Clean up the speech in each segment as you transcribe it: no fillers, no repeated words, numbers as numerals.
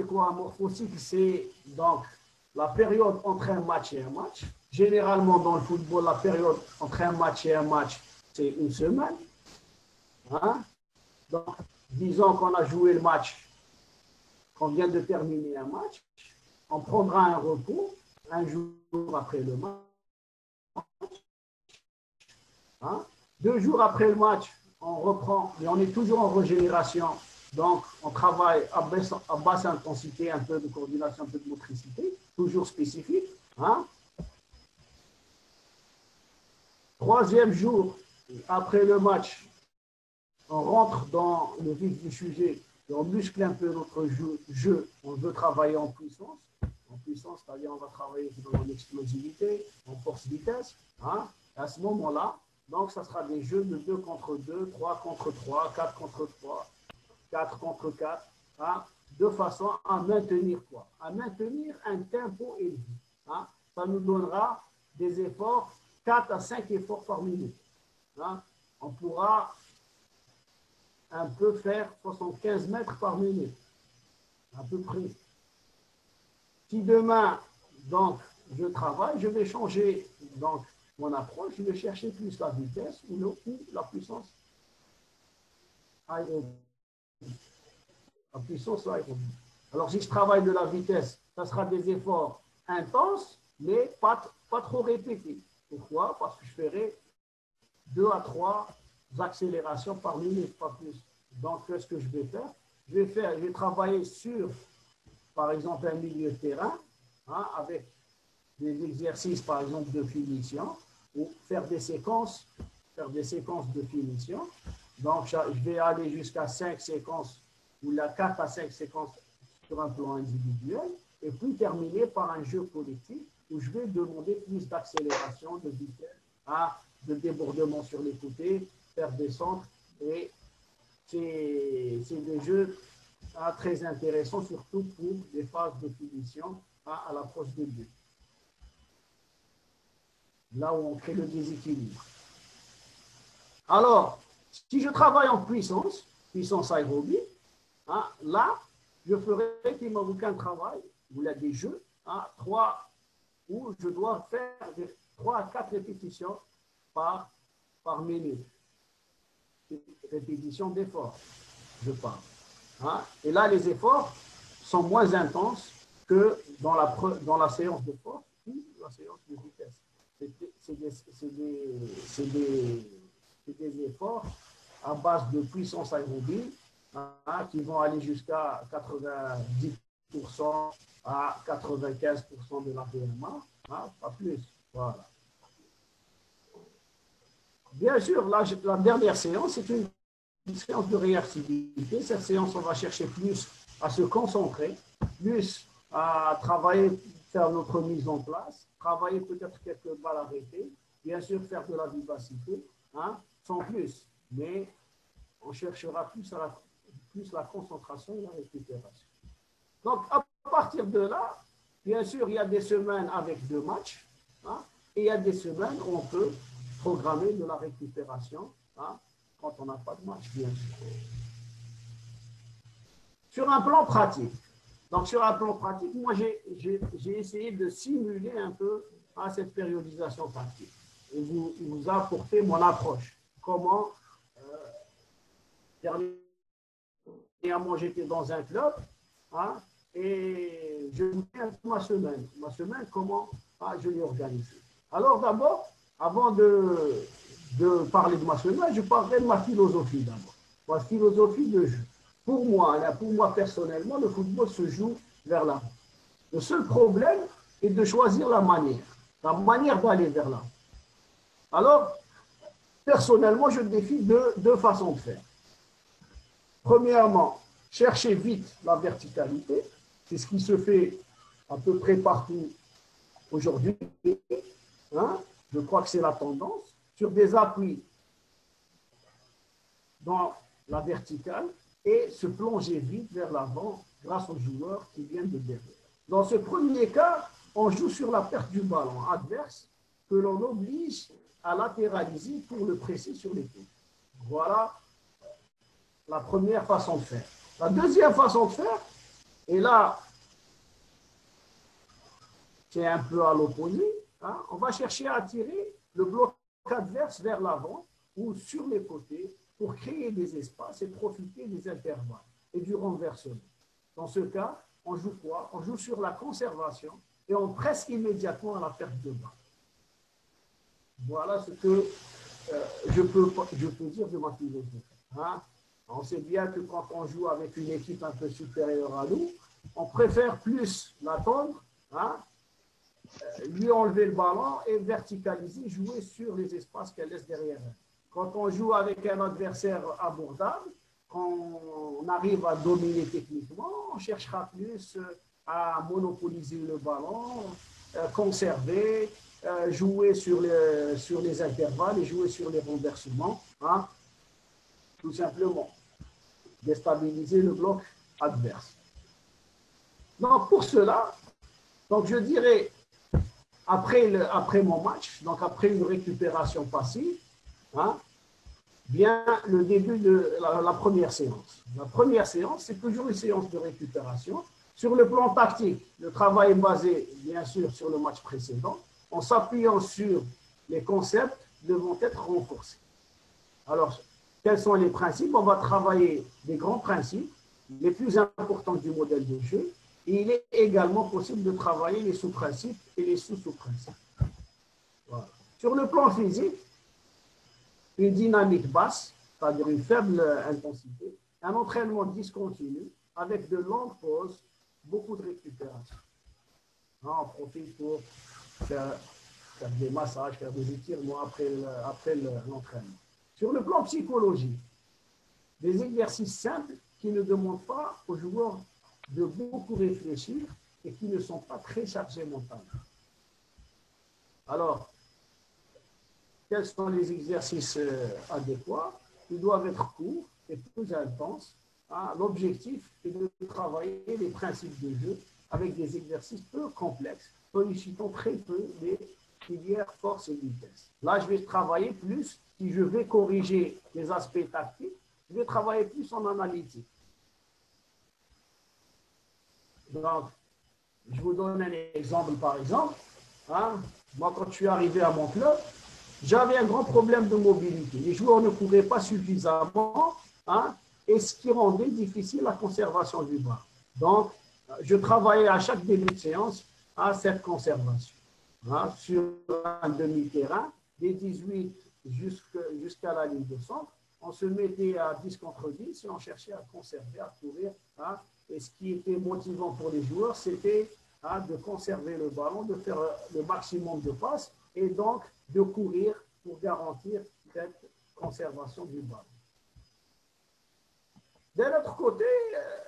quoi? Un morphocycle, c'est donc la période entre un match et un match. Généralement, dans le football, la période entre un match et un match, c'est une semaine. Hein? Donc, disons qu'on a joué le match, qu'on vient de terminer un match, on prendra un repos un jour après le match. Hein? 2 jours après le match, on reprend, mais on est toujours en régénération. Donc, on travaille à basse intensité, un peu de coordination, un peu de motricité, toujours spécifique. Hein? 3e jour après le match, on rentre dans le vif du sujet et on muscle un peu notre jeu. On veut travailler en puissance. En puissance, c'est-à-dire on va travailler dans l'explosivité, en force-vitesse. Hein? À ce moment-là, donc ça sera des jeux de 2 contre 2, 3 contre 3, 4 contre 3, 4 contre 4, hein? De façon à maintenir quoi? À maintenir un tempo élevé. Hein? Ça nous donnera des efforts, 4 à 5 efforts par minute. Hein? On pourra un peu faire 75 mètres par minute, à peu près. Si demain, donc, je travaille, je vais changer donc, mon approche, je vais chercher plus la vitesse ou la puissance aérobie. La puissance aérobie. Alors, si je travaille de la vitesse, ça sera des efforts intenses, mais pas trop répétés. Pourquoi? Parce que je ferai 2 à 3 accélérations par minute, pas plus. Donc, qu'est-ce que je vais faire? Je vais travailler sur, par exemple, un milieu de terrain, hein, avec des exercices, par exemple, de finition, ou faire des séquences de finition. Donc, je vais aller jusqu'à 5 séquences, ou la 4 à 5 séquences sur un plan individuel, et puis terminer par un jeu collectif où je vais demander plus d'accélération, de vitesse, hein, de débordement sur les côtés, faire des centres, et c'est des jeux très intéressants, surtout pour les phases de finition à l'approche des buts. Là où on crée le déséquilibre. Alors, si je travaille en puissance aérobie, hein, là, je ferai aucun travail, où il y a des jeux, hein, où je dois faire 3 à 4 répétitions par minute. Répétition d'effort, je parle. Hein? Et là, les efforts sont moins intenses que dans la séance de force ou la séance de vitesse. C'est des efforts à base de puissance aérobie, hein, qui vont aller jusqu'à 90% à 95% de la PMA, hein, pas plus. Voilà. Bien sûr, la dernière séance, c'est une séance de réactivité. Cette séance, on va chercher plus à se concentrer, plus à travailler, faire notre mise en place, travailler peut-être quelques balles arrêtées, bien sûr faire de la vivacité, hein, sans plus. Mais on cherchera plus la concentration et la récupération. Donc, à partir de là, bien sûr, il y a des semaines avec 2 matchs, hein, et il y a des semaines où on peut programmer de la récupération, hein, quand on n'a pas de match, bien sûr. Sur un plan pratique, moi, j'ai essayé de simuler un peu cette périodisation tactique et vous apporter mon approche. Comment, dernièrement, j'étais dans un club, hein, et je vous dis un peu ma semaine. Ma semaine, comment je l'ai organisée. Alors d'abord, avant de parler de ma semaine, je parlerai de ma philosophie d'abord. Ma philosophie de jeu. Pour moi personnellement, le football se joue vers l'avant. Le seul problème est de choisir la manière d'aller vers l'avant. Alors, personnellement, je défie deux façons de faire. Premièrement, chercher vite la verticalité. C'est ce qui se fait à peu près partout aujourd'hui. Hein? Je crois que c'est la tendance. Sur des appuis dans la verticale et se plonger vite vers l'avant grâce aux joueurs qui viennent de derrière. Dans ce premier cas, on joue sur la perte du ballon adverse que l'on oblige à latéraliser pour le presser sur les côtés. Voilà la première façon de faire. La deuxième façon de faire, Et là, c'est un peu à l'opposé. Hein, on va chercher à attirer le bloc adverse vers l'avant ou sur les côtés pour créer des espaces et profiter des intervalles et du renversement. Dans ce cas, on joue quoi? On joue sur la conservation et on presse immédiatement à la perte de balle. Voilà ce que je peux dire de ma philosophie. Hein? On sait bien que quand on joue avec une équipe un peu supérieure à nous, on préfère plus l'attendre, hein? Lui enlever le ballon et verticaliser, jouer sur les espaces qu'elle laisse derrière elle. Quand on joue avec un adversaire abordable, quand on arrive à dominer techniquement, on cherchera plus à monopoliser le ballon, conserver, jouer sur les intervalles et jouer sur les renversements, hein, tout simplement, déstabiliser le bloc adverse. Donc pour cela, donc je dirais, après mon match, donc après une récupération passive, hein, vient le début de la première séance. La première séance, c'est toujours une séance de récupération. Sur le plan tactique, le travail est basé, bien sûr, sur le match précédent, en s'appuyant sur les concepts devant être renforcés. Alors, quels sont les principes? On va travailler des grands principes, les plus importants du modèle de jeu, et il est également possible de travailler les sous-principes et les sous-sous-principes. Voilà. Sur le plan physique, une dynamique basse, c'est-à-dire une faible intensité, un entraînement discontinu avec de longues pauses, beaucoup de récupération. On profite pour faire des massages, faire des étirements après l'entraînement. Sur le plan psychologique, des exercices simples qui ne demandent pas aux joueurs de beaucoup réfléchir et qui ne sont pas très chargés mentalement. Alors, quels sont les exercices adéquats? Ils doivent être courts et plus intenses. Hein. L'objectif est de travailler les principes de jeu avec des exercices peu complexes, sollicitant très peu les filières force et vitesse. Là, je vais travailler plus, si je vais corriger les aspects tactiques, je vais travailler plus en analytique. Donc, je vous donne un exemple, par exemple. Hein. Moi, quand je suis arrivé à mon club, j'avais un grand problème de mobilité. Les joueurs ne couraient pas suffisamment, hein, et ce qui rendait difficile la conservation du ballon. Donc, je travaillais à chaque début de séance à cette conservation. Hein, sur un demi-terrain, des 18 jusqu'à la ligne de centre, on se mettait à 10 contre 10 et on cherchait à conserver, à courir. Hein, et ce qui était motivant pour les joueurs, c'était de conserver le ballon, de faire le maximum de passes et donc de courir pour garantir cette conservation du ballon. D'un autre côté,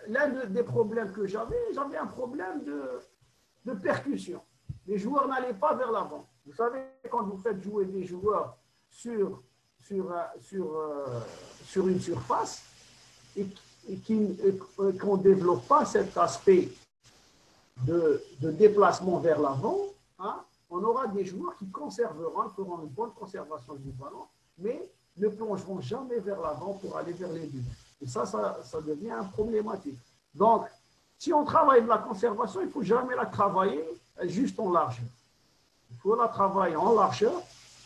l'un des problèmes que j'avais un problème de percussion. Les joueurs n'allaient pas vers l'avant. Vous savez, quand vous faites jouer des joueurs sur une surface et qu'on ne développe pas cet aspect de déplacement vers l'avant, hein, on aura des joueurs qui conserveront, qui auront une bonne conservation du ballon, mais ne plongeront jamais vers l'avant pour aller vers les buts. Et ça devient problématique. Donc, si on travaille de la conservation, il ne faut jamais la travailler juste en largeur. Il faut la travailler en largeur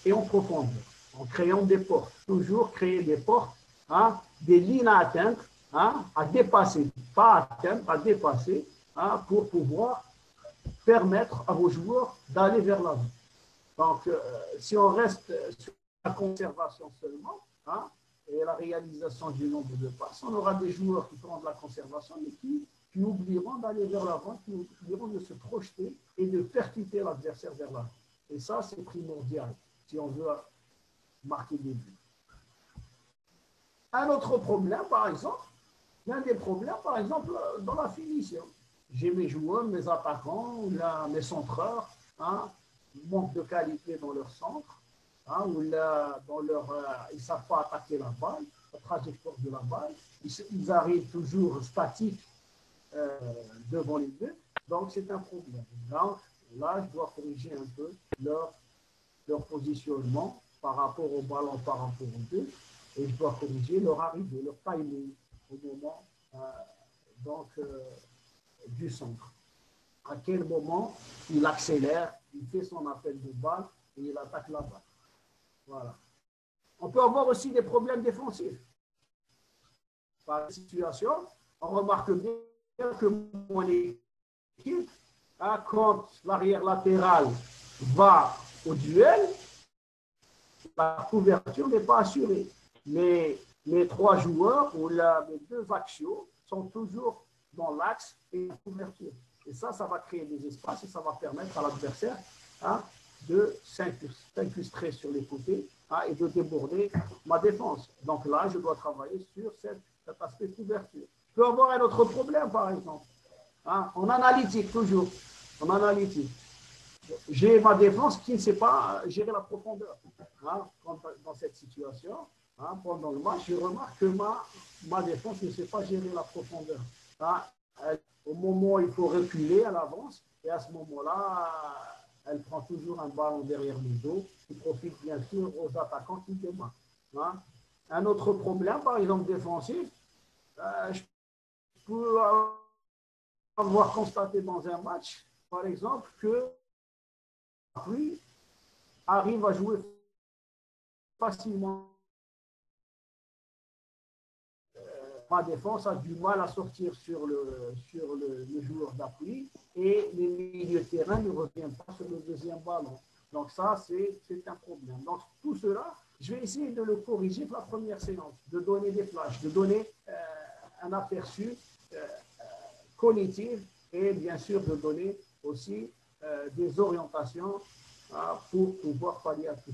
et en profondeur, en créant des portes. Toujours créer des portes, hein, des lignes à atteindre, hein, à dépasser, pas à atteindre, à dépasser, hein, pour pouvoir permettre à vos joueurs d'aller vers l'avant. Donc, si on reste sur la conservation seulement, hein, et la réalisation du nombre de passes, on aura des joueurs qui feront de la conservation, mais qui oublieront d'aller vers l'avant, qui oublieront de se projeter et de percuter l'adversaire vers l'avant. Et ça, c'est primordial si on veut marquer des buts. Un autre problème, par exemple, l'un des problèmes, par exemple, dans la finition. J'ai mes joueurs, mes attaquants, mes centreurs, hein, manque de qualité dans leur centre, hein, ou là, ils ne savent pas attaquer la balle, la trajectoire de la balle. Ils arrivent toujours statiques devant les buts. Donc, c'est un problème. Donc, là, je dois corriger un peu leur positionnement par rapport au ballon, par rapport au but. Et je dois corriger leur arrivée, leur timing au moment. Donc, du centre. À quel moment il accélère, il fait son appel de balle et il attaque la balle. Voilà. On peut avoir aussi des problèmes défensifs. Par situation, on remarque bien que mon équipe, quand l'arrière latéral va au duel, la couverture n'est pas assurée. Mais les trois joueurs ou les deux axiaux sont toujours dans l'axe et la couverture. Et ça va créer des espaces et ça va permettre à l'adversaire de s'incruster sur les côtés et de déborder ma défense. Donc là, je dois travailler sur cet aspect couverture. Je peux avoir un autre problème, par exemple. En analytique, toujours. En analytique. J'ai ma défense qui ne sait pas gérer la profondeur. Dans cette situation, pendant le match, je remarque que ma défense ne sait pas gérer la profondeur. Au moment où il faut reculer à l'avance, et à ce moment-là, elle prend toujours un ballon derrière le dos, qui profite bien sûr aux attaquants qui démarrent. Un autre problème, par exemple défensif, je peux avoir constaté dans un match, par exemple, que lui arrive à jouer facilement. Ma défense a du mal à sortir sur le joueur d'appui et les milieux de terrain ne reviennent pas sur le deuxième ballon. Donc ça, c'est un problème. Donc tout cela, je vais essayer de le corriger pour la première séance, de donner des flashs, de donner un aperçu cognitif et bien sûr de donner aussi des orientations pour pouvoir pallier à tout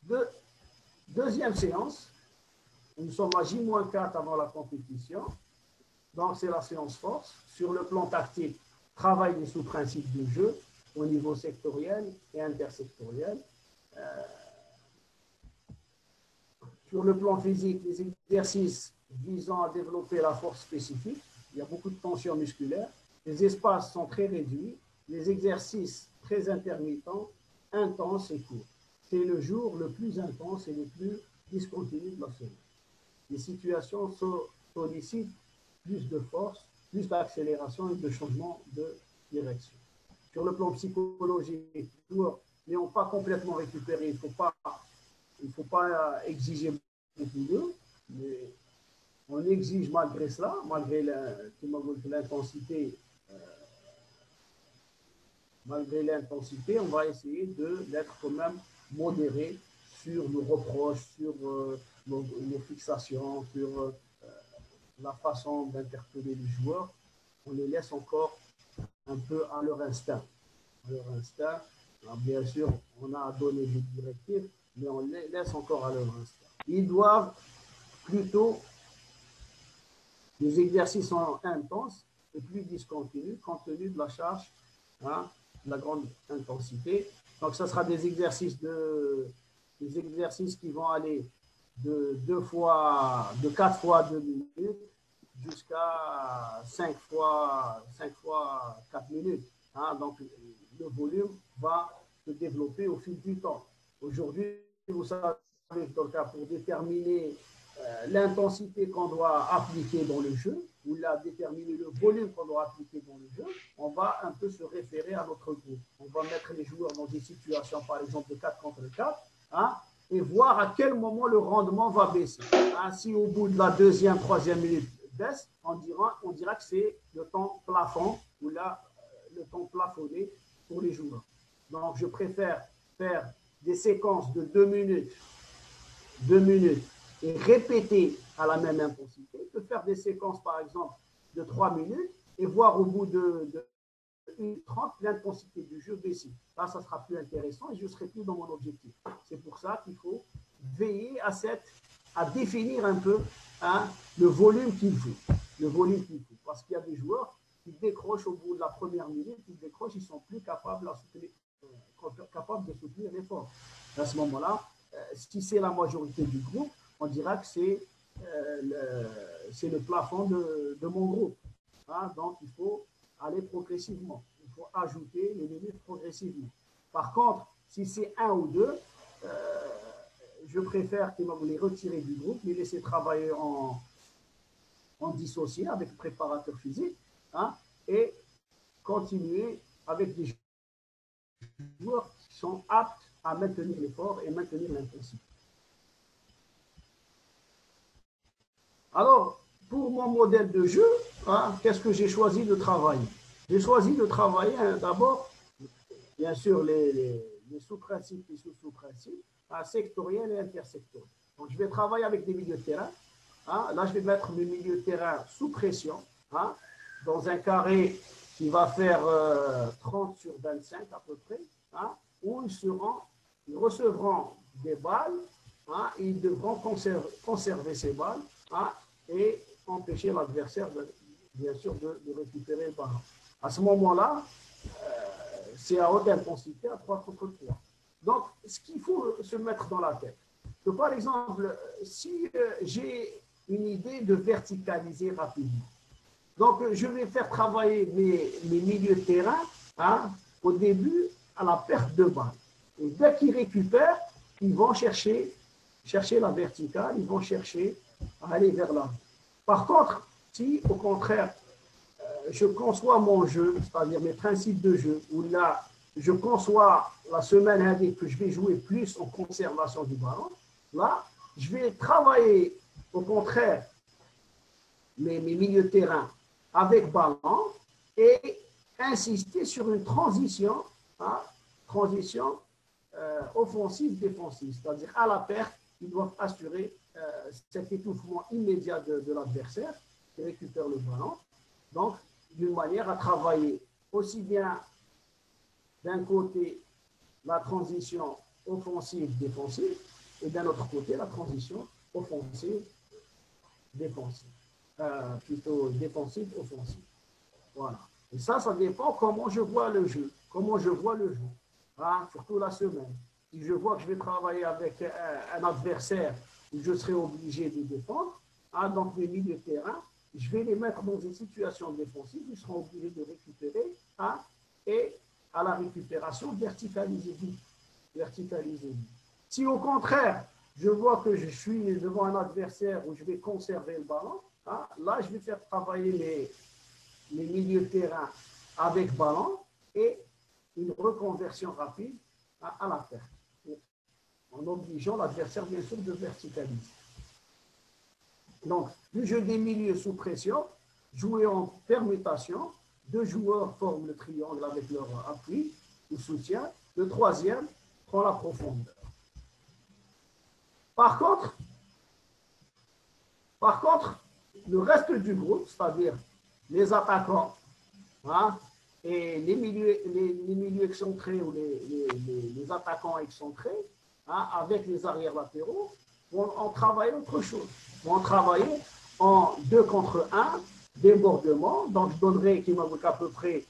cela. Deuxième séance, nous sommes à J-4 avant la compétition, donc c'est la séance force. Sur le plan tactique, travail des sous-principes de jeu au niveau sectoriel et intersectoriel. Sur le plan physique, les exercices visant à développer la force spécifique, il y a beaucoup de tension musculaire, les espaces sont très réduits, les exercices très intermittents, intenses et courts. C'est le jour le plus intense et le plus discontinu de la semaine. Les situations sollicitent plus de force, plus d'accélération et de changement de direction. Sur le plan psychologique, les joueurs n'ayant pas complètement récupéré, il ne faut pas exiger beaucoup d'eux, mais on exige malgré cela, malgré l'intensité. Malgré l'intensité, on va essayer d'être quand même modéré sur nos reproches, sur nos fixations, sur la façon d'interpeller les joueurs. On les laisse encore un peu à leur instinct. Alors, bien sûr, on a donné des directives, mais on les laisse encore à leur instinct. Ils doivent plutôt, les exercices sont intenses et plus discontinus compte tenu de la charge, la grande intensité. Donc, ce sera des exercices qui vont aller de 4 fois 2 minutes jusqu'à 5 fois 4 minutes. Donc, le volume va se développer au fil du temps. Aujourd'hui, vous savez, pour déterminer l'intensité qu'on doit appliquer dans le jeu, ou là déterminer le volume qu'on doit appliquer dans le jeu, on va un peu se référer à notre groupe. On va mettre les joueurs dans des situations, par exemple, de 4 contre 4, et voir à quel moment le rendement va baisser. Si au bout de la deuxième, troisième minute baisse, on dira que c'est le temps plafond, ou là, le temps plafonné pour les joueurs. Donc, je préfère faire des séquences de 2 minutes, et répéter à la même intensité, que faire des séquences, par exemple, de 3 minutes et voir au bout de 1h30 l'intensité du jeu baisser. Là, ça sera plus intéressant et je serai plus dans mon objectif. C'est pour ça qu'il faut veiller à définir un peu le volume qu'il faut. Parce qu'il y a des joueurs qui décrochent au bout de la première minute, ils sont plus capables de soutenir l'effort. À ce moment-là, si c'est la majorité du groupe, on dira que c'est le plafond de mon groupe. Donc, il faut aller progressivement. Il faut ajouter les limites progressivement. Par contre, si c'est 1 ou 2, je préfère les retirer du groupe, les laisser travailler en dissocié avec le préparateur physique, hein, et continuer avec des joueurs qui sont aptes à maintenir l'effort et maintenir l'intensité. Alors, pour mon modèle de jeu, hein, qu'est-ce que j'ai choisi de travailler? J'ai choisi de travailler d'abord, bien sûr, les sous-principes et sous-sous-principes, sectoriels et intersectoriels. Donc, je vais travailler avec des milieux de terrain. Hein. Là, je vais mettre mes milieux de terrain sous pression, hein, dans un carré qui va faire 30 sur 25 à peu près, hein, où ils recevront des balles, hein, et ils devront conserver ces balles, hein, et empêcher l'adversaire, bien sûr, de récupérer le ballon. À ce moment-là, c'est à haute intensité, à 3 contre 3. Donc, ce qu'il faut se mettre dans la tête, que par exemple, si j'ai une idée de verticaliser rapidement, donc je vais faire travailler mes milieux de terrain, hein, au début à la perte de balle. Et dès qu'ils récupèrent, ils vont chercher la verticale, ils vont chercher à aller vers l'avant. Par contre, si au contraire, je conçois mon jeu, c'est-à-dire mes principes de jeu, où là, je conçois la semaine indique que je vais jouer plus en conservation du ballon, là, je vais travailler au contraire mes milieux de terrain avec ballon et insister sur une transition, hein, transition offensive-défensive, c'est-à-dire à la perte, ils doivent assurer cet étouffement immédiat de l'adversaire qui récupère le ballon. Donc, d'une manière à travailler aussi bien d'un côté la transition offensive-défensive et d'un autre côté la transition offensive-défensive. Plutôt défensive-offensive. Voilà. Et ça dépend comment je vois le jeu. Comment je vois le jeu. Hein, surtout la semaine. Si je vois que je vais travailler avec un adversaire où je serai obligé de défendre, hein, donc mes milieux de terrain, je vais les mettre dans une situation défensive, ils seront obligés de récupérer, hein, et à la récupération, verticaliser-vous. Si au contraire, je vois que je suis devant un adversaire où je vais conserver le ballon, hein, là, je vais faire travailler les milieux de terrain avec ballon et une reconversion rapide à la perte, en obligeant l'adversaire, bien sûr, de verticaliser. Donc, le jeu des milieux sous pression, joué en permutation, 2 joueurs forment le triangle avec leur appui ou soutien, le troisième prend la profondeur. Par contre, le reste du groupe, c'est-à-dire les attaquants, hein, et les milieux excentrés ou les attaquants excentrés, hein, avec les arrières latéraux, vont travailler autre chose. Vont travailler en 2 contre 1, débordement. Donc, je donnerai qu'il m'avait à peu près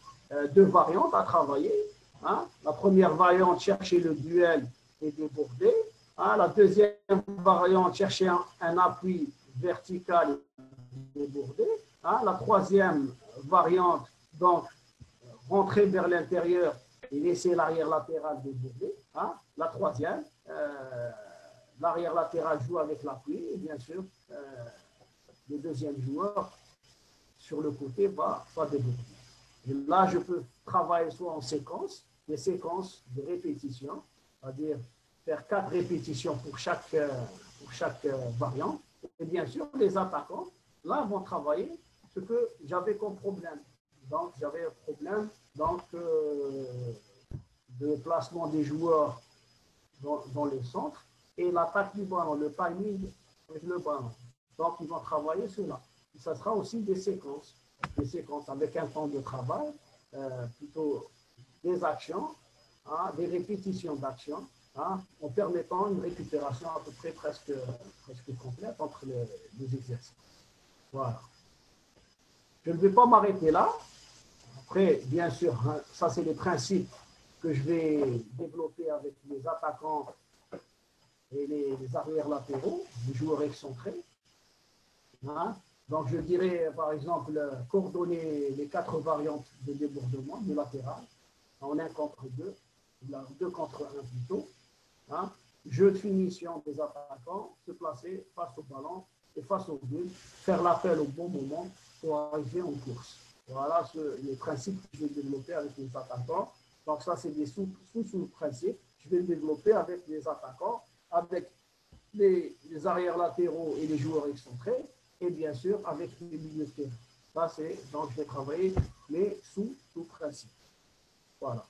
2 variantes à travailler. Hein. La première variante, chercher le duel et déborder. Hein. La deuxième variante, chercher un appui vertical et déborder. Hein. La troisième variante, donc, rentrer vers l'intérieur et laisser l'arrière latéral déborder. Hein. La troisième, l'arrière latéral joue avec l'appui et bien sûr, le deuxième joueur sur le côté va déborder. Et là, je peux travailler soit en séquence, des séquences de répétition, c'est-à-dire faire 4 répétitions pour chaque variante. Et bien sûr, les attaquants, là, vont travailler ce que j'avais comme problème. Donc, j'avais un problème de placement des joueurs dans les centres et l'attaque du ballon, le timing avec le ballon. Donc, ils vont travailler cela. Et ça sera aussi des séquences avec un temps de travail, plutôt des actions, hein, des répétitions d'actions, hein, en permettant une récupération à peu près presque complète entre les exercices. Voilà. Je ne vais pas m'arrêter là. Après, bien sûr, hein, ça c'est les principes que je vais développer avec les attaquants et les arrières latéraux, les joueurs excentrés. Hein. Donc, je dirais, par exemple, coordonner les 4 variantes de débordement du latéral en 1 contre 2, 2 contre 1 plutôt. Hein. Jeu de finition des attaquants, se placer face au ballon et face au but, faire l'appel au bon moment pour arriver en course. Voilà les principes que je vais développer avec les attaquants. Donc ça, c'est des sous-principes. Je vais le développer avec les attaquants, avec les arrières latéraux et les joueurs excentrés, et bien sûr avec les milieux de terrain. Ça, c'est donc je vais travailler les sous-principes. Voilà.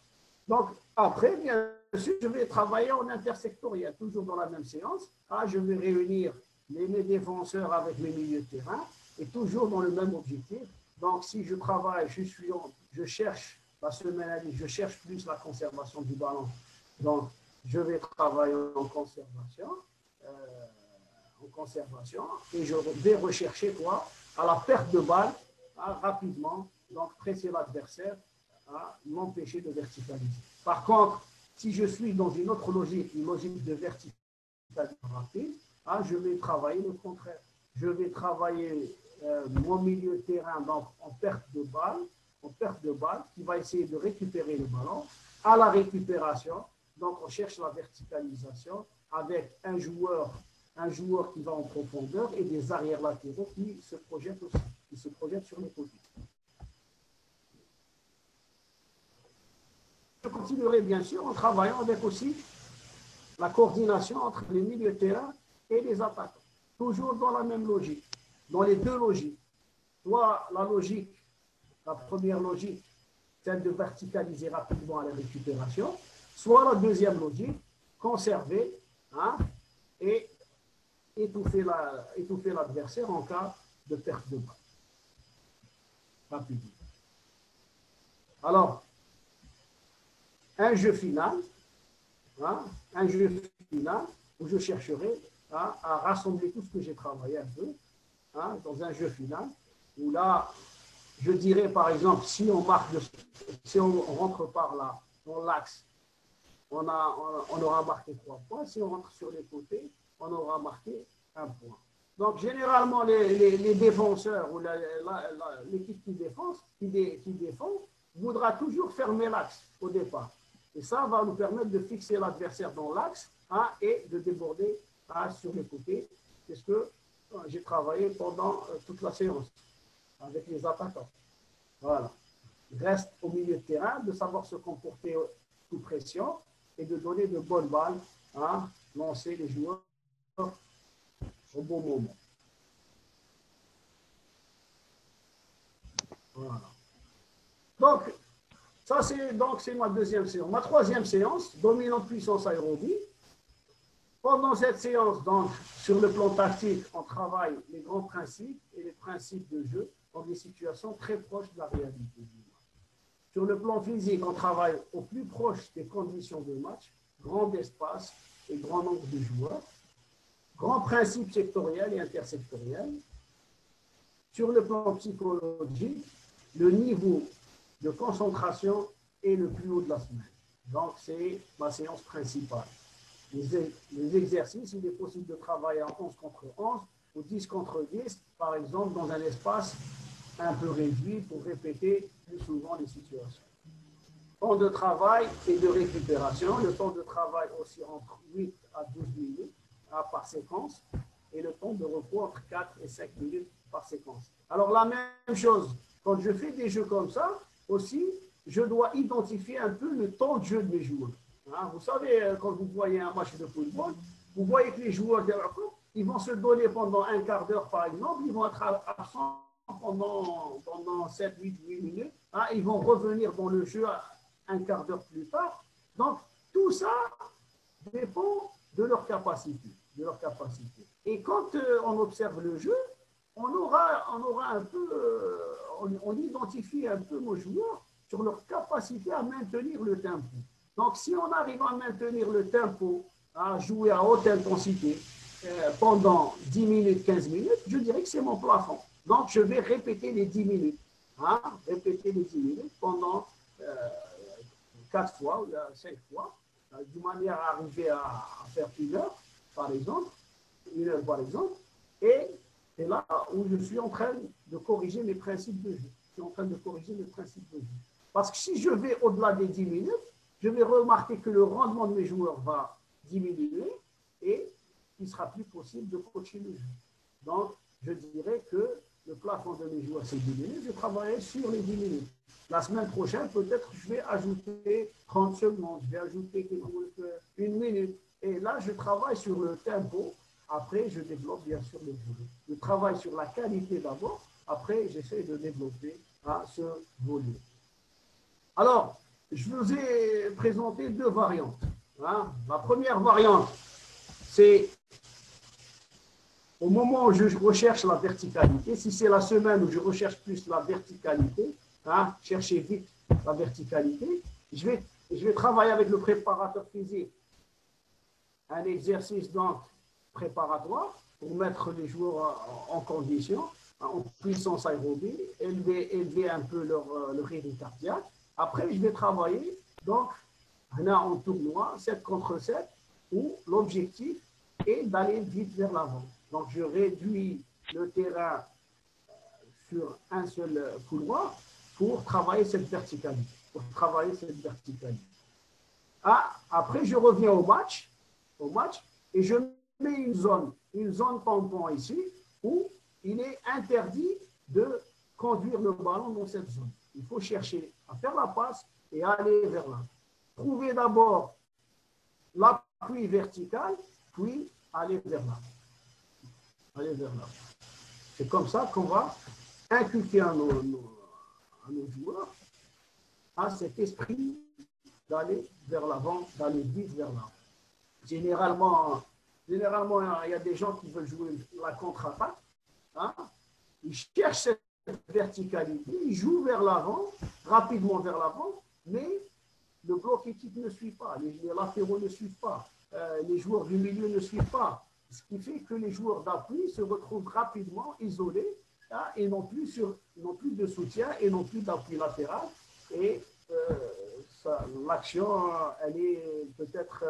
Donc après, bien sûr, je vais travailler en intersectoriel, toujours dans la même séance. Je vais réunir mes défenseurs avec mes milieux de terrain, et toujours dans le même objectif. Donc, si je travaille, je cherche, la semaine, je cherche plus la conservation du ballon. Donc, je vais travailler en conservation, et je vais rechercher quoi? À la perte de balle, rapidement, donc presser l'adversaire, m'empêcher de verticaliser. Par contre, si je suis dans une autre logique, une logique de verticalisation rapide, je vais travailler le contraire. Je vais travailler mon milieu de terrain donc en perte de balle, qui va essayer de récupérer le ballon. À la récupération, donc on cherche la verticalisation avec un joueur qui va en profondeur et des arrières latéraux qui se projettent sur les côtés. Je continuerai bien sûr en travaillant avec aussi la coordination entre les milieux de terrain et les attaquants. Toujours dans la même logique, dans les deux logiques. Soit la première logique, celle de verticaliser rapidement à la récupération, soit la deuxième logique, conserver et étouffer l'adversaire en cas de perte de balle. Rapidement. Alors, un jeu final où je chercherai à rassembler tout ce que j'ai travaillé un peu dans un jeu final, où là, je dirais par exemple, si on rentre par là, dans l'axe, on aura marqué 3 points. Si on rentre sur les côtés, on aura marqué 1 point. Donc, généralement, les défenseurs ou l'équipe qui défend voudra toujours fermer l'axe au départ. Et ça va nous permettre de fixer l'adversaire dans l'axe et de déborder sur les côtés. C'est ce que j'ai travaillé pendant toute la séance avec les attaquants. Voilà. Il reste au milieu de terrain de savoir se comporter sous pression et de donner de bonnes balles, lancer les joueurs au bon moment. Voilà. Donc, ça, c'est ma deuxième séance. Ma troisième séance, dominante puissance aérobie. Pendant cette séance, donc, sur le plan tactique, on travaille les grands principes et les principes de jeu dans des situations très proches de la réalité. Sur le plan physique, on travaille au plus proche des conditions de match, grand espace et grand nombre de joueurs. Grands principes sectoriels et intersectoriels. Sur le plan psychologique, le niveau de concentration est le plus haut de la semaine. Donc, c'est ma séance principale. Les exercices, il est possible de travailler en 11 contre 11 ou 10 contre 10, par exemple, dans un espace un peu réduit pour répéter plus souvent les situations. Temps de travail et de récupération. Le temps de travail aussi entre 8 à 12 minutes par séquence et le temps de repos entre 4 et 5 minutes par séquence. Alors, la même chose, quand je fais des jeux comme ça, aussi, je dois identifier un peu le temps de jeu de mes joueurs. Vous savez, quand vous voyez un match de football, vous voyez que les joueurs, ils vont se donner pendant un quart d'heure, par exemple, ils vont être absents pendant 7, 8 minutes, ils vont revenir dans le jeu un quart d'heure plus tard. Donc, tout ça dépend de leur capacité. Et quand on observe le jeu, on aura un peu, on identifie un peu nos joueurs sur leur capacité à maintenir le tempo. Donc, si on arrive à maintenir le tempo, à jouer à haute intensité pendant 10 minutes, 15 minutes, je dirais que c'est mon plafond. Donc, je vais répéter les 10 minutes. Pendant 4 fois ou 5 fois, de manière à arriver à faire 1 heure, par exemple. Et c'est là où je suis en train de corriger mes principes de jeu. Parce que si je vais au-delà des 10 minutes, je vais remarquer que le rendement de mes joueurs va diminuer et il sera plus possible de coacher le jeu. Donc, je dirais que le plafond de mes joueurs, c'est 10 minutes. Je travaillerai sur les 10 minutes. La semaine prochaine, peut-être, je vais ajouter 30 secondes, je vais ajouter une minute. Et là, je travaille sur le tempo. Après, je développe bien sûr le volume. Je travaille sur la qualité d'abord. Après, j'essaie de développer ce volume. Alors, je vous ai présenté deux variantes. La première variante, c'est au moment où je recherche la verticalité. Si c'est la semaine où je recherche plus la verticalité, chercher vite la verticalité, je vais travailler avec le préparateur physique. Un exercice donc préparatoire pour mettre les joueurs en condition, en puissance aérobie, élever un peu leur rythme cardiaque. Après, je vais travailler donc en tournoi 7 contre 7 où l'objectif est d'aller vite vers l'avant. Donc, je réduis le terrain sur un seul couloir pour travailler cette verticalité. Après, je reviens au match et je mets une zone tampon ici où il est interdit de conduire le ballon dans cette zone. Il faut chercher à faire la passe et aller vers là. Trouver d'abord l'appui vertical, puis aller vers là. C'est comme ça qu'on va inculquer à nos joueurs cet esprit d'aller vers l'avant, d'aller vite vers l'avant. Généralement, il y a des gens qui veulent jouer la contre-attaque. Ils cherchent cette verticalité, ils jouent vers l'avant, rapidement vers l'avant, mais le bloc équipe ne suit pas, les latéraux ne suivent pas, les joueurs du milieu ne suivent pas. Ce qui fait que les joueurs d'appui se retrouvent rapidement isolés et n'ont plus de soutien et non plus d'appui latéral. Et l'action, elle est peut-être,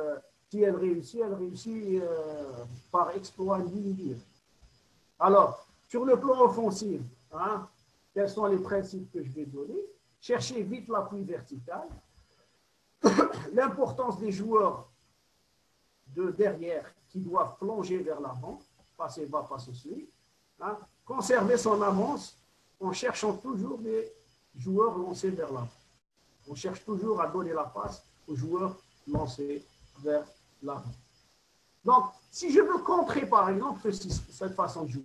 si elle réussit par exploit individuel. Alors, sur le plan offensif, quels sont les principes que je vais donner? Chercher vite l'appui vertical. L'importance des joueurs de derrière qui doivent plonger vers l'avant, passer bas, passer suite. Conserver son avance en cherchant toujours des joueurs lancés vers l'avant. On cherche toujours à donner la passe aux joueurs lancés vers l'avant. Donc, si je veux contrer, par exemple, cette façon de jouer,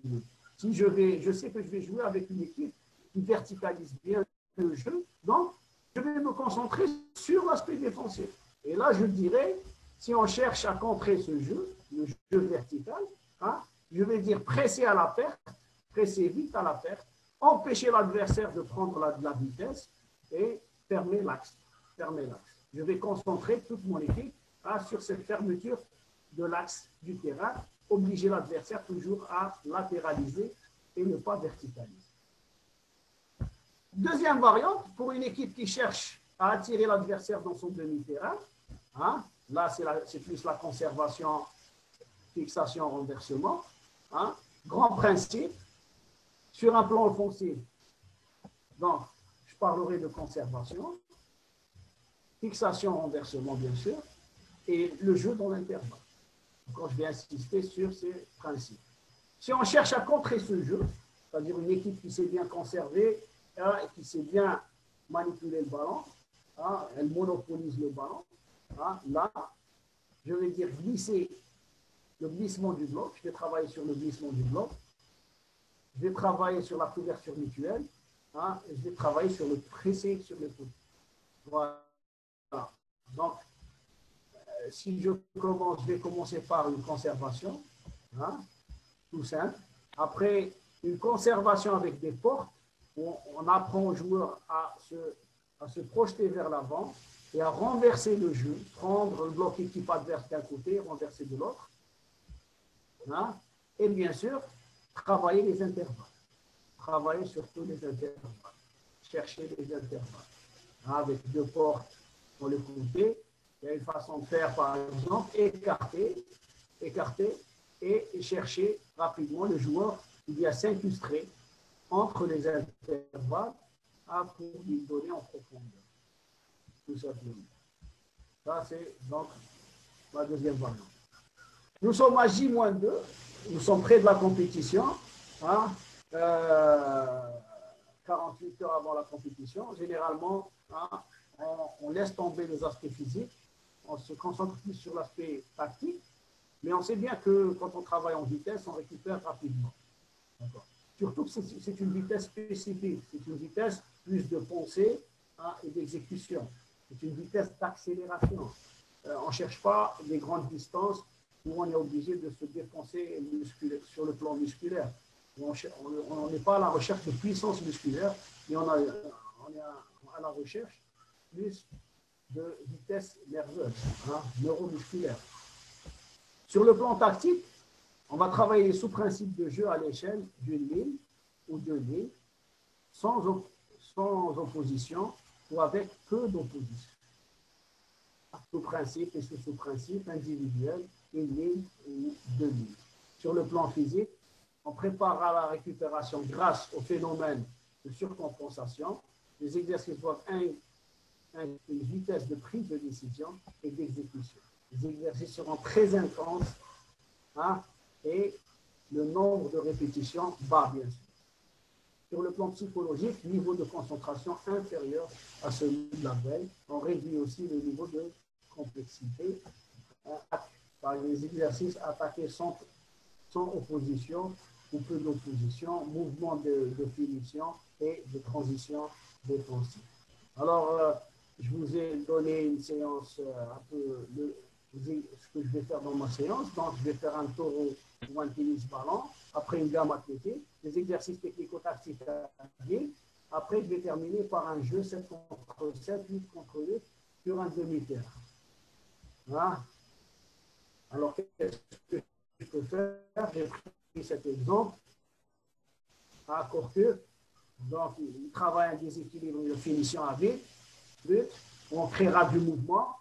si je sais que je vais jouer avec une équipe qui verticalise bien le jeu, donc je vais me concentrer sur l'aspect défensif. Et là, je dirais, si on cherche à contrer ce jeu, le jeu vertical, je vais dire presser à la perte, presser vite à la perte, empêcher l'adversaire de prendre de la vitesse et fermer l'axe. Je vais concentrer toute mon équipe sur cette fermeture de l'axe du terrain, obliger l'adversaire toujours à latéraliser et ne pas verticaliser. Deuxième variante, pour une équipe qui cherche à attirer l'adversaire dans son demi-terrain, là c'est plus la conservation, fixation, renversement. Grand principe, sur un plan offensif. Donc, je parlerai de conservation, fixation, renversement bien sûr, et le jeu dans l'intervalle. Encore, je vais insister sur ces principes. Si on cherche à contrer ce jeu, c'est-à-dire une équipe qui sait bien conserver et qui sait bien manipuler le ballon, elle monopolise le ballon, là, je vais dire glisser le glissement du bloc, je vais travailler sur le glissement du bloc, je vais travailler sur la couverture mutuelle, et je vais travailler sur le pressing sur les côtés. Voilà. Donc, si je vais commencer par une conservation, tout simple. Après, une conservation avec des portes, où on apprend aux joueurs à se projeter vers l'avant et à renverser le jeu, prendre le bloc équipe adverse d'un côté, renverser de l'autre. Et bien sûr, travailler les intervalles. Travailler surtout les intervalles. Chercher les intervalles. Avec deux portes pour le côté. Il y a une façon de faire, par exemple, écarter et chercher rapidement le joueur qui vient s'incrustrer entre les intervalles pour lui donner en profondeur. Tout simplement. Ça, c'est donc la deuxième variante. Nous sommes à J-2. nous sommes près de la compétition, hein, 48 heures avant la compétition. Généralement, hein, on laisse tomber les aspects physiques, on se concentre plus sur l'aspect tactique, mais on sait bien que quand on travaille en vitesse, on récupère rapidement. Surtout que c'est une vitesse spécifique, c'est une vitesse plus de pensée, hein, et d'exécution. C'est une vitesse d'accélération. On ne cherche pas des grandes distances où on est obligé de se défoncer sur le plan musculaire. On n'est pas à la recherche de puissance musculaire, mais on est à la recherche plus de vitesse nerveuse, hein, neuromusculaire. Sur le plan tactique, on va travailler sous principe de jeu à l'échelle d'une ligne ou deux lignes, sans opposition ou avec peu d'opposition. Sous principe et sous principe individuel, une ligne ou deux lignes. Sur le plan physique, on prépare à la récupération grâce au phénomène de surcompensation. Les exercices doivent une vitesse de prise de décision et d'exécution. Les exercices seront très intenses, hein, et le nombre de répétitions bas, bien sûr. Sur le plan psychologique, niveau de concentration inférieur à celui de la veille. On réduit aussi le niveau de complexité par les exercices attaqués sans opposition ou peu d'opposition, mouvement de finition et de transition défensive. Alors, je vous ai donné une séance un peu ce que je vais faire dans ma séance. Donc, je vais faire un taureau ou un tennis ballon, après une gamme athlétique, des exercices technico-tactiques à dire. Après, je vais terminer par un jeu 7 contre 7, 8 contre 8 sur un demi-terrain. Voilà. Alors, qu'est-ce que je peux faire? J'ai pris cet exemple à Corcure. Donc, il travaille un déséquilibre de finition à vide. On créera du mouvement,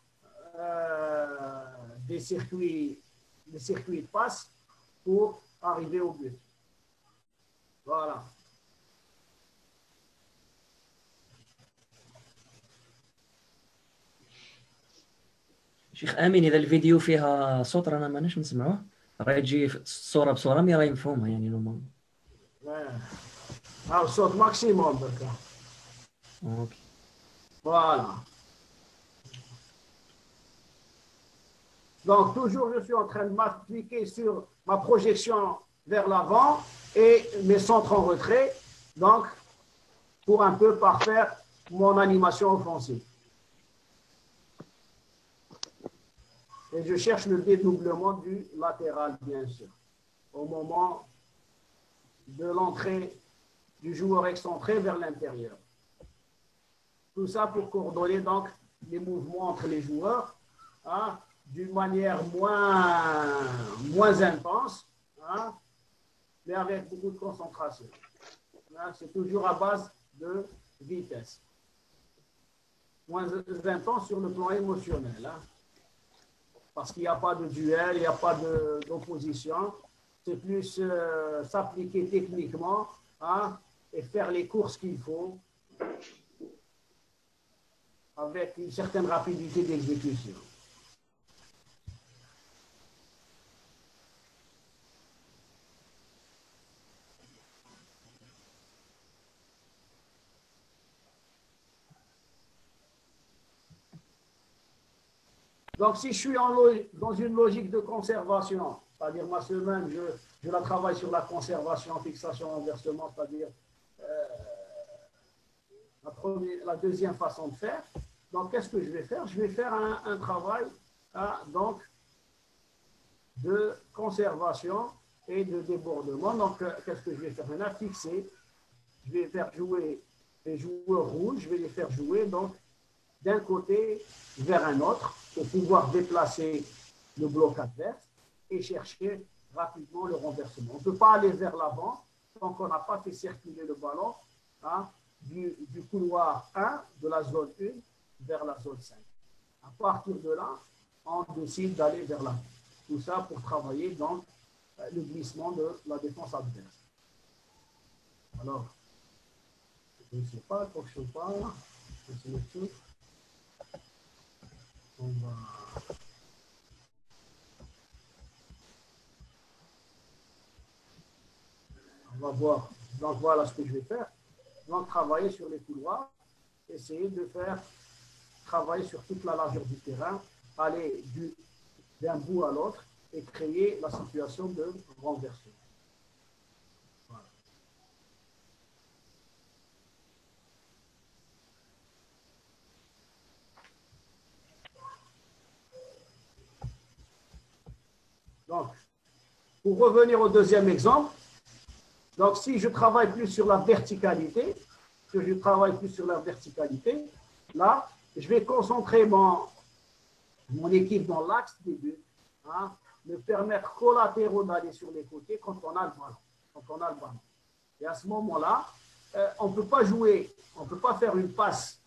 des circuits de passe pour arriver au but. Voilà. شيخ امين اذا الفيديو فيها صوت رانا ماناش نسمعوه راه تجي الصوره بصوره مي راهي مفهومه يعني نورمال الصوت ماكسيموم بركا. اوكي Voilà. Donc, toujours, je suis en train de m'appliquer sur ma projection vers l'avant et mes centres en retrait, donc, pour un peu parfaire mon animation offensive. Et je cherche le dédoublement du latéral, bien sûr, au moment de l'entrée du joueur excentré vers l'intérieur. Tout ça pour coordonner donc les mouvements entre les joueurs, hein, d'une manière moins intense, hein, mais avec beaucoup de concentration. Hein, c'est toujours à base de vitesse. Moins intense sur le plan émotionnel. Hein, parce qu'il n'y a pas de duel, il n'y a pas d'opposition. C'est plus s'appliquer techniquement, hein, et faire les courses qu'il faut avec une certaine rapidité d'exécution. Donc, si je suis dans une logique de conservation, c'est-à-dire ma semaine, je la travaille sur la conservation, fixation, renversement, c'est-à-dire la deuxième façon de faire. Donc, qu'est-ce que je vais faire? Je vais faire un travail donc, de conservation et de débordement. Donc, qu'est-ce que je vais faire maintenant? Fixer. Je vais faire jouer les joueurs rouges, je vais les faire jouer donc d'un côté vers un autre pour pouvoir déplacer le bloc adverse et chercher rapidement le renversement. On ne peut pas aller vers l'avant tant qu'on n'a pas fait circuler le ballon, hein, du couloir 1 de la zone 1 vers la zone 5. À partir de là, on décide d'aller vers l'avant. Tout ça pour travailler donc le glissement de la défense adverse. Alors, je ne sais pas, quand je parle, je sélectionne. On va... On va voir. Donc voilà ce que je vais faire. Donc travailler sur les couloirs, essayer de faire travailler sur toute la largeur du terrain, aller d'un bout à l'autre et créer la situation de renversion. Voilà. Donc, pour revenir au deuxième exemple, donc si je travaille plus sur la verticalité, là, je vais concentrer mon équipe dans l'axe des buts, hein, me permettre collatéraux d'aller sur les côtés quand on a le ballon. Et à ce moment-là, on ne peut pas jouer, on ne peut pas faire une passe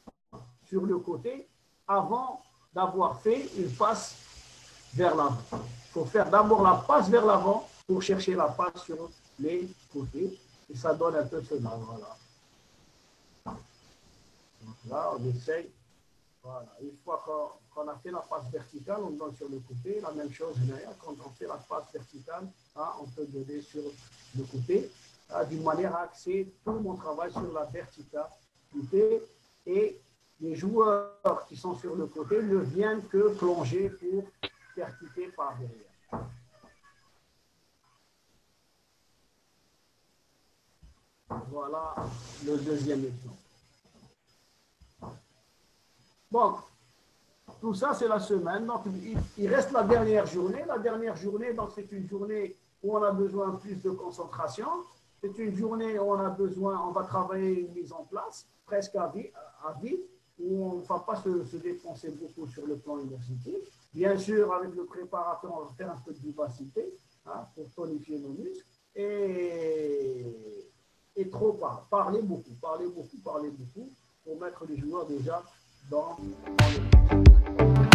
sur le côté avant d'avoir fait une passe vers l'avant. Il faut faire d'abord la passe vers l'avant pour chercher la passe sur les côtés. Et ça donne un peu cela. Voilà. Donc là, on essaye. Voilà. Une fois qu'on a fait la passe verticale, on donne sur le côté. La même chose, quand on fait la passe verticale, hein, on peut donner sur le côté, d'une manière à axer tout mon travail sur la verticalité. Et les joueurs qui sont sur le côté ne viennent que plonger pour percuter par derrière. Voilà le deuxième exemple. Bon, tout ça, c'est la semaine. Donc, il reste la dernière journée. La dernière journée, donc, c'est une journée où on a besoin plus de concentration. C'est une journée où on va travailler une mise en place, presque à vide, où on ne va pas se dépenser beaucoup sur le plan énergétique. Bien sûr, avec le préparateur, on va faire un peu de vivacité, hein, pour tonifier nos muscles. Et trop parler beaucoup, pour mettre les joueurs déjà dans le